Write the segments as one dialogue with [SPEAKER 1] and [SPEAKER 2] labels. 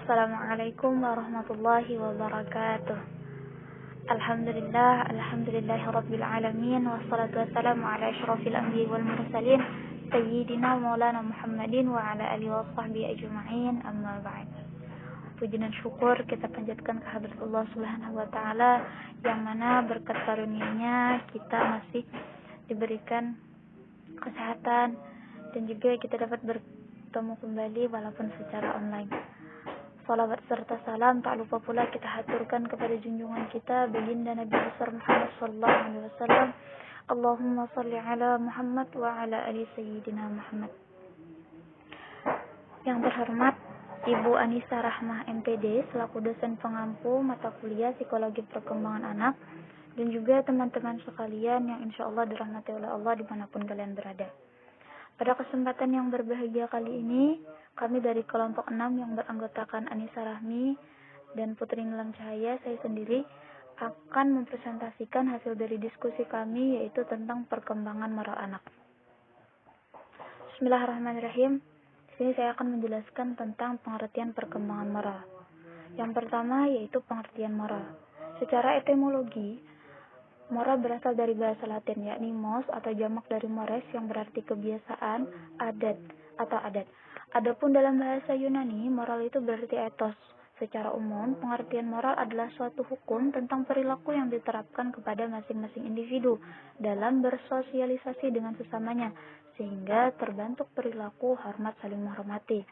[SPEAKER 1] Assalamualaikum warahmatullahi wabarakatuh. Alhamdulillahi rabbil alamin, wassalatu wassalamu ala asyrafil anbiya'i wal mursalin sayyidina maulana Muhammadin wa ala alihi wa sahbihi ajma'in, amma ba'd. Puji dan syukur kita panjatkan kehadirat Allah Subhanahu wa taala yang mana berkat karunia-Nya kita masih diberikan kesehatan dan juga kita dapat bertemu kembali walaupun secara online. Salawat serta salam tak lupa pula kita haturkan kepada junjungan kita baginda Nabi besar Muhammad sallallahu alaihi wasallam. Allahumma salli ala Muhammad wa ala ali sayyidina Muhammad. Yang terhormat Ibu Anissa Rahmah MPD selaku dosen pengampu mata kuliah Psikologi Perkembangan Anak, dan juga teman-teman sekalian yang insya Allah dirahmati oleh Allah dimanapun kalian berada. Pada kesempatan yang berbahagia kali ini, kami dari kelompok 6 yang beranggotakan Anissa Rahmi dan Putri Nilam Cahaya, saya sendiri, akan mempresentasikan hasil dari diskusi kami, yaitu tentang perkembangan moral anak. Bismillahirrahmanirrahim. Di sini saya akan menjelaskan tentang pengertian perkembangan moral. Yang pertama yaitu pengertian moral. Secara etimologi, moral berasal dari bahasa Latin, yakni mos atau jamak dari mores yang berarti kebiasaan, adat atau adat. Adapun dalam bahasa Yunani, moral itu berarti etos. Secara umum, pengertian moral adalah suatu hukum tentang perilaku yang diterapkan kepada masing-masing individu dalam bersosialisasi dengan sesamanya, sehingga terbentuk perilaku hormat saling menghormati.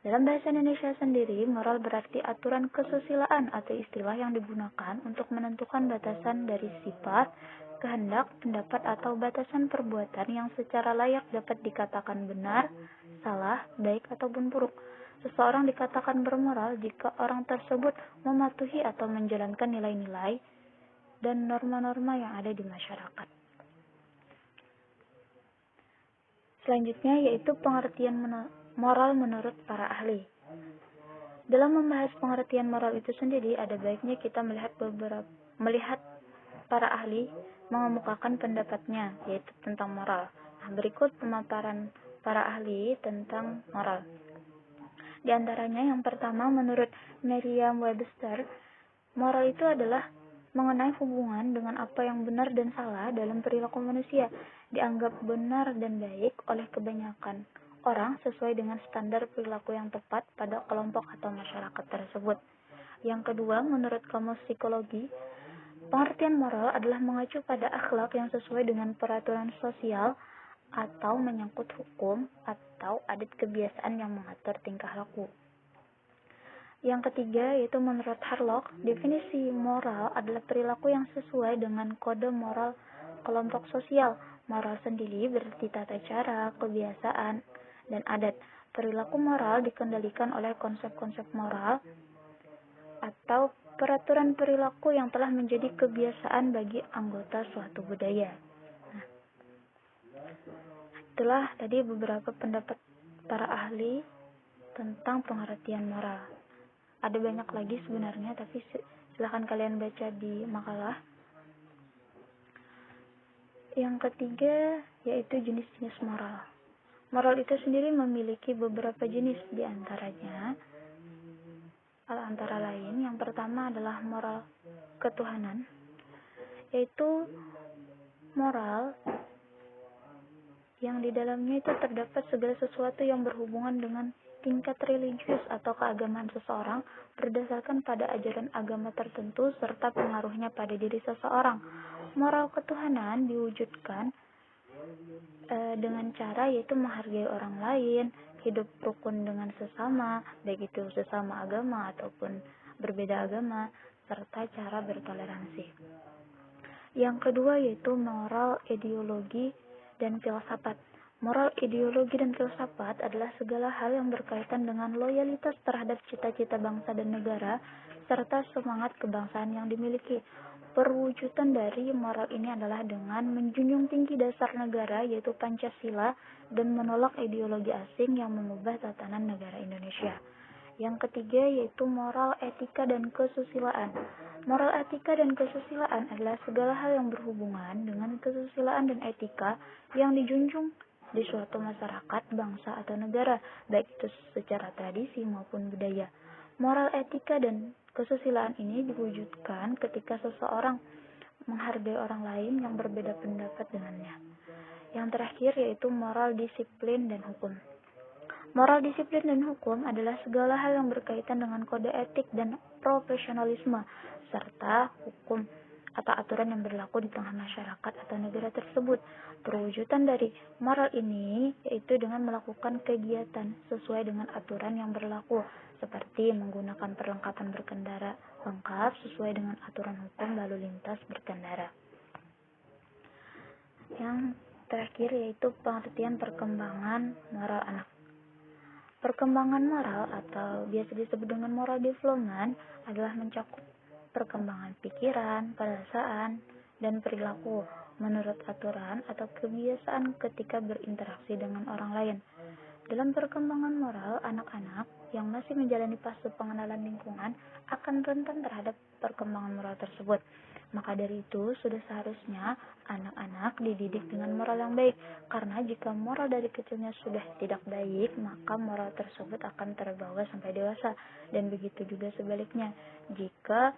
[SPEAKER 1] Dalam bahasa Indonesia sendiri, moral berarti aturan kesusilaan atau istilah yang digunakan untuk menentukan batasan dari sifat, kehendak, pendapat atau batasan perbuatan yang secara layak dapat dikatakan benar, salah, baik ataupun buruk. Seseorang dikatakan bermoral jika orang tersebut mematuhi atau menjalankan nilai-nilai dan norma-norma yang ada di masyarakat. Selanjutnya yaitu pengertian moral menurut para ahli. Dalam membahas pengertian moral itu sendiri, ada baiknya kita melihat para ahli mengemukakan pendapatnya, yaitu tentang moral. Nah, berikut pemaparan para ahli tentang moral. Di antaranya yang pertama, menurut Merriam-Webster, moral itu adalah mengenai hubungan dengan apa yang benar dan salah dalam perilaku manusia, dianggap benar dan baik oleh kebanyakan orang sesuai dengan standar perilaku yang tepat pada kelompok atau masyarakat tersebut. Yang kedua, menurut Kamus Psikologi, pengertian moral adalah mengacu pada akhlak yang sesuai dengan peraturan sosial atau menyangkut hukum atau adat kebiasaan yang mengatur tingkah laku. Yang ketiga yaitu menurut Harlock, definisi moral adalah perilaku yang sesuai dengan kode moral kelompok sosial. Moral sendiri berarti tata cara, kebiasaan, dan adat. Perilaku moral dikendalikan oleh konsep-konsep moral atau peraturan perilaku yang telah menjadi kebiasaan bagi anggota suatu budaya. Nah, itulah tadi beberapa pendapat para ahli tentang pengertian moral. Ada banyak lagi sebenarnya, tapi silahkan kalian baca di makalah. Yang ketiga yaitu jenis-jenis moral. Moral itu sendiri memiliki beberapa jenis, di antaranya antara lain yang pertama adalah moral ketuhanan, yaitu moral yang di dalamnya itu terdapat segala sesuatu yang berhubungan dengan tingkat religius atau keagamaan seseorang berdasarkan pada ajaran agama tertentu serta pengaruhnya pada diri seseorang. Moral ketuhanan diwujudkan dengan cara yaitu menghargai orang lain, hidup rukun dengan sesama, baik itu sesama agama ataupun berbeda agama, serta cara bertoleransi. Yang kedua yaitu moral ideologi dan filsafat. Moral ideologi dan filsafat adalah segala hal yang berkaitan dengan loyalitas terhadap cita-cita bangsa dan negara serta semangat kebangsaan yang dimiliki. Perwujudan dari moral ini adalah dengan menjunjung tinggi dasar negara yaitu Pancasila dan menolak ideologi asing yang mengubah tatanan negara Indonesia. Yang ketiga yaitu moral etika dan kesusilaan. Moral etika dan kesusilaan adalah segala hal yang berhubungan dengan kesusilaan dan etika yang dijunjung di suatu masyarakat, bangsa, atau negara, baik itu secara tradisi maupun budaya. Moral, etika, dan kesusilaan ini diwujudkan ketika seseorang menghargai orang lain yang berbeda pendapat dengannya. Yang terakhir yaitu moral, disiplin, dan hukum. Moral, disiplin, dan hukum adalah segala hal yang berkaitan dengan kode etik dan profesionalisme, serta hukum atau aturan yang berlaku di tengah masyarakat atau negara tersebut. Perwujudan dari moral ini yaitu dengan melakukan kegiatan sesuai dengan aturan yang berlaku, seperti menggunakan perlengkapan berkendara lengkap sesuai dengan aturan hukum lalu lintas berkendara. Yang terakhir yaitu pengertian perkembangan moral anak. Perkembangan moral atau biasa disebut dengan moral development adalah mencakup perkembangan pikiran, perasaan, dan perilaku menurut aturan atau kebiasaan ketika berinteraksi dengan orang lain. Dalam perkembangan moral, anak-anak yang masih menjalani fase pengenalan lingkungan akan rentan terhadap perkembangan moral tersebut. Maka dari itu, sudah seharusnya anak-anak dididik dengan moral yang baik, karena jika moral dari kecilnya sudah tidak baik, maka moral tersebut akan terbawa sampai dewasa. Dan begitu juga sebaliknya, jika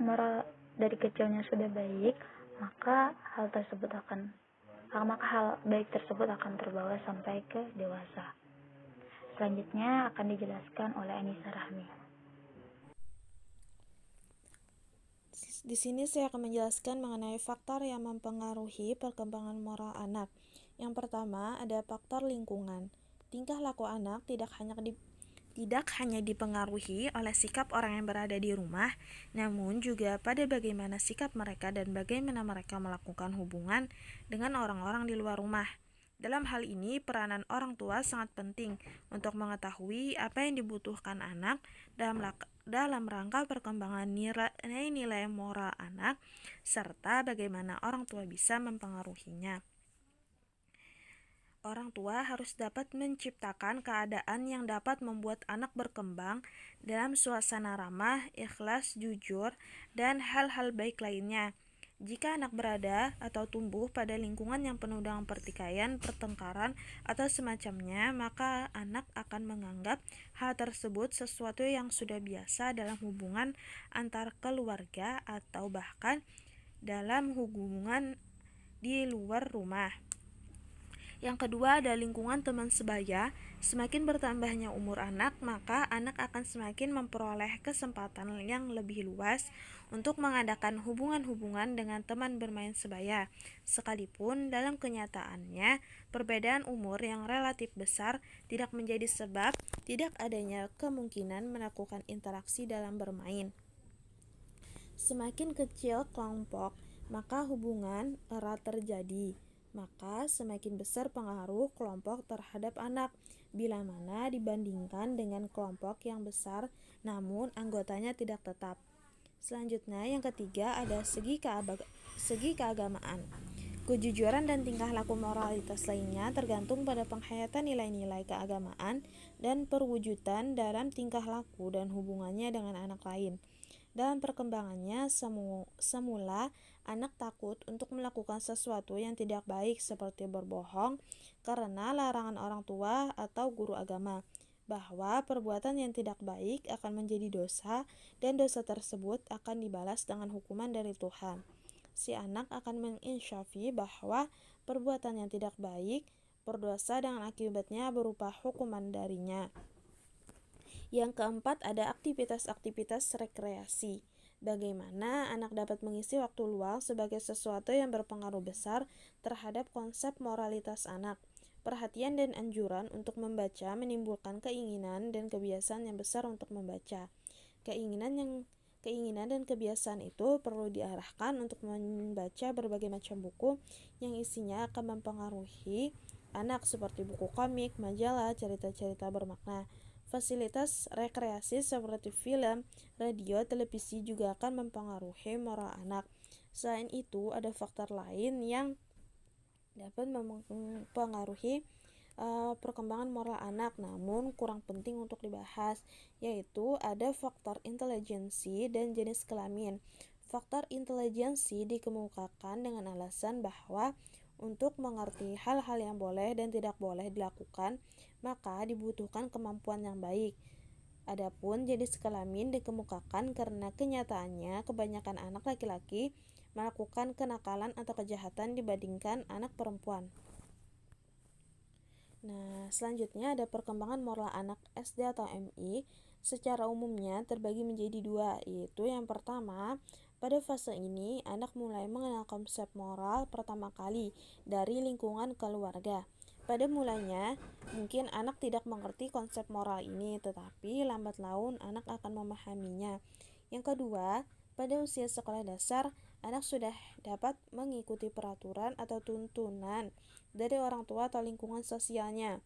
[SPEAKER 1] moral dari kecilnya sudah baik, maka hal baik tersebut akan terbawa sampai ke dewasa. Selanjutnya akan dijelaskan oleh Anissa Rahmi.
[SPEAKER 2] Di sini saya akan menjelaskan mengenai faktor yang mempengaruhi perkembangan moral anak. Yang pertama, ada faktor lingkungan. Tingkah laku anak tidak hanya dipengaruhi oleh sikap orang yang berada di rumah, namun juga pada bagaimana sikap mereka dan bagaimana mereka melakukan hubungan dengan orang-orang di luar rumah. Dalam hal ini, peranan orang tua sangat penting untuk mengetahui apa yang dibutuhkan anak dalam rangka perkembangan nilai-nilai moral anak, serta bagaimana orang tua bisa mempengaruhinya. Orang tua harus dapat menciptakan keadaan yang dapat membuat anak berkembang dalam suasana ramah, ikhlas, jujur, dan hal-hal baik lainnya. Jika anak berada atau tumbuh pada lingkungan yang penuh dengan pertikaian, pertengkaran, atau semacamnya, maka anak akan menganggap hal tersebut sesuatu yang sudah biasa dalam hubungan antar keluarga atau bahkan dalam hubungan di luar rumah. Yang kedua ada lingkungan teman sebaya. Semakin bertambahnya umur anak, maka anak akan semakin memperoleh kesempatan yang lebih luas untuk mengadakan hubungan-hubungan dengan teman bermain sebaya. Sekalipun dalam kenyataannya, perbedaan umur yang relatif besar tidak menjadi sebab tidak adanya kemungkinan melakukan interaksi dalam bermain. Semakin kecil kelompok, maka hubungan erat terjadi. Maka semakin besar pengaruh kelompok terhadap anak bila mana dibandingkan dengan kelompok yang besar namun anggotanya tidak tetap. Selanjutnya yang ketiga ada segi keagamaan. Kejujuran dan tingkah laku moralitas lainnya tergantung pada penghayatan nilai-nilai keagamaan dan perwujudan dalam tingkah laku dan hubungannya dengan anak lain. Dalam perkembangannya, semula anak takut untuk melakukan sesuatu yang tidak baik seperti berbohong karena larangan orang tua atau guru agama, bahwa perbuatan yang tidak baik akan menjadi dosa dan dosa tersebut akan dibalas dengan hukuman dari Tuhan. Si anak akan menginsyafi bahwa perbuatan yang tidak baik berdosa dengan akibatnya berupa hukuman darinya. Yang keempat ada aktivitas-aktivitas rekreasi. Bagaimana anak dapat mengisi waktu luang sebagai sesuatu yang berpengaruh besar terhadap konsep moralitas anak. Perhatian dan anjuran untuk membaca menimbulkan keinginan dan kebiasaan yang besar untuk membaca. Keinginan dan kebiasaan itu perlu diarahkan untuk membaca berbagai macam buku yang isinya akan mempengaruhi anak seperti buku komik, majalah, cerita-cerita bermakna. Fasilitas rekreasi seperti film, radio, televisi juga akan mempengaruhi moral anak. Selain itu, ada faktor lain yang dapat mempengaruhi perkembangan moral anak, namun kurang penting untuk dibahas, yaitu ada faktor intelijensi dan jenis kelamin. Faktor intelijensi dikemukakan dengan alasan bahwa untuk mengerti hal-hal yang boleh dan tidak boleh dilakukan, maka dibutuhkan kemampuan yang baik. Adapun jenis kelamin dikemukakan karena kenyataannya kebanyakan anak laki-laki melakukan kenakalan atau kejahatan dibandingkan anak perempuan. Nah, selanjutnya ada perkembangan moral anak SD atau MI. Secara umumnya terbagi menjadi dua, yaitu yang pertama, pada fase ini anak mulai mengenal konsep moral pertama kali dari lingkungan keluarga. Pada mulanya, mungkin anak tidak mengerti konsep moral ini, tetapi lambat laun anak akan memahaminya. Yang kedua, pada usia sekolah dasar, anak sudah dapat mengikuti peraturan atau tuntunan dari orang tua atau lingkungan sosialnya.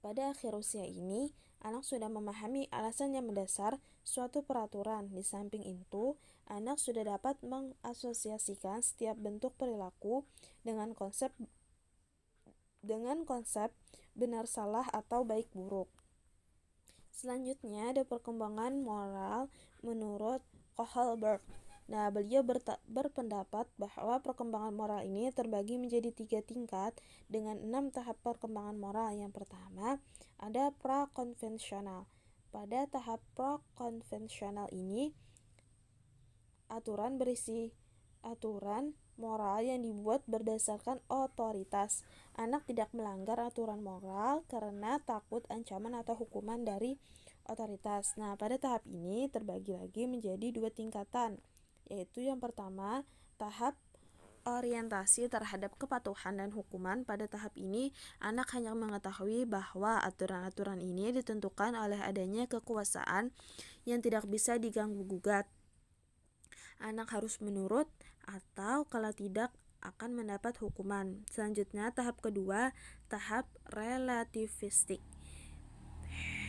[SPEAKER 2] Pada akhir usia ini, anak sudah memahami alasan yang mendasar suatu peraturan. Di samping itu, anak sudah dapat mengasosiasikan setiap bentuk perilaku dengan konsep benar salah atau baik buruk. Selanjutnya ada perkembangan moral menurut Kohlberg. Nah, beliau berpendapat bahwa perkembangan moral ini terbagi menjadi 3 tingkat dengan 6 tahap perkembangan moral. Yang pertama, ada prakonvensional. Pada tahap prakonvensional ini, aturan berisi aturan moral yang dibuat berdasarkan otoritas. Anak tidak melanggar aturan moral karena takut ancaman atau hukuman dari otoritas. Nah, pada tahap ini terbagi lagi menjadi 2 tingkatan, yaitu yang pertama, tahap orientasi terhadap kepatuhan dan hukuman. Pada tahap ini, anak hanya mengetahui bahwa aturan-aturan ini ditentukan oleh adanya kekuasaan yang tidak bisa diganggu-gugat. Anak harus menurut atau kalau tidak akan mendapat hukuman. Selanjutnya, tahap kedua, tahap relativistik,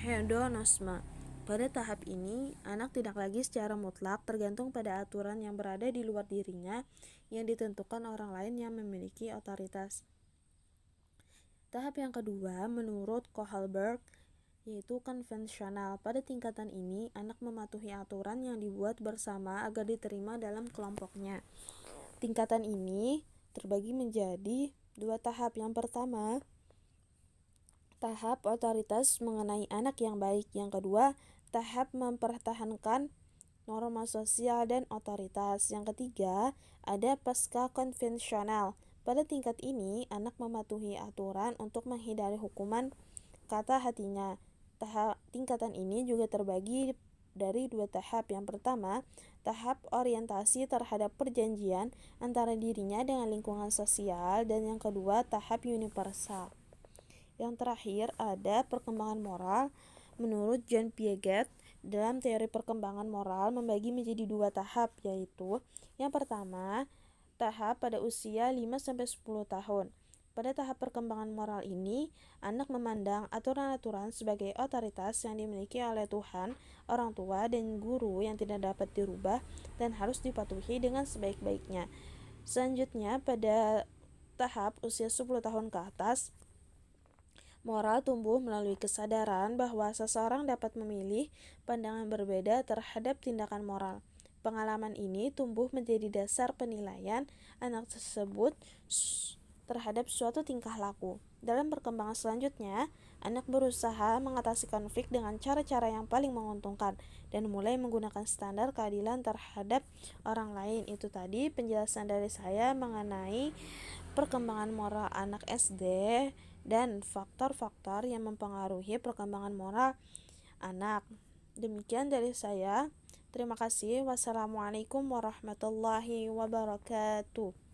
[SPEAKER 2] hedonisme. Pada tahap ini, anak tidak lagi secara mutlak tergantung pada aturan yang berada di luar dirinya yang ditentukan orang lain yang memiliki otoritas. Tahap yang kedua, menurut Kohlberg, yaitu konvensional. Pada tingkatan ini, anak mematuhi aturan yang dibuat bersama agar diterima dalam kelompoknya. Tingkatan ini terbagi menjadi 2 tahap. Yang pertama, tahap otoritas mengenai anak yang baik. Yang kedua, tahap mempertahankan norma sosial dan otoritas. Yang ketiga, ada pasca konvensional. Pada tingkat ini, anak mematuhi aturan untuk menghindari hukuman kata hatinya. Tingkatan ini juga terbagi dari 2 tahap. Yang pertama, tahap orientasi terhadap perjanjian antara dirinya dengan lingkungan sosial, dan yang kedua, tahap universal. Yang terakhir ada perkembangan moral menurut John Piaget. Dalam teori perkembangan moral membagi menjadi 2 tahap, yaitu yang pertama, tahap pada usia 5-10 tahun. Pada tahap perkembangan moral ini, anak memandang aturan-aturan sebagai otoritas yang dimiliki oleh Tuhan, orang tua, dan guru yang tidak dapat dirubah dan harus dipatuhi dengan sebaik-baiknya. Selanjutnya, pada tahap usia 10 tahun ke atas, moral tumbuh melalui kesadaran bahwa seseorang dapat memilih pandangan berbeda terhadap tindakan moral. Pengalaman ini tumbuh menjadi dasar penilaian anak tersebut terhadap suatu tingkah laku. Dalam perkembangan selanjutnya, anak berusaha mengatasi konflik dengan cara-cara yang paling menguntungkan dan mulai menggunakan standar keadilan terhadap orang lain. Itu tadi penjelasan dari saya mengenai perkembangan moral anak SD dan faktor-faktor yang mempengaruhi perkembangan moral anak. Demikian dari saya. Terima kasih. Wassalamualaikum warahmatullahi wabarakatuh.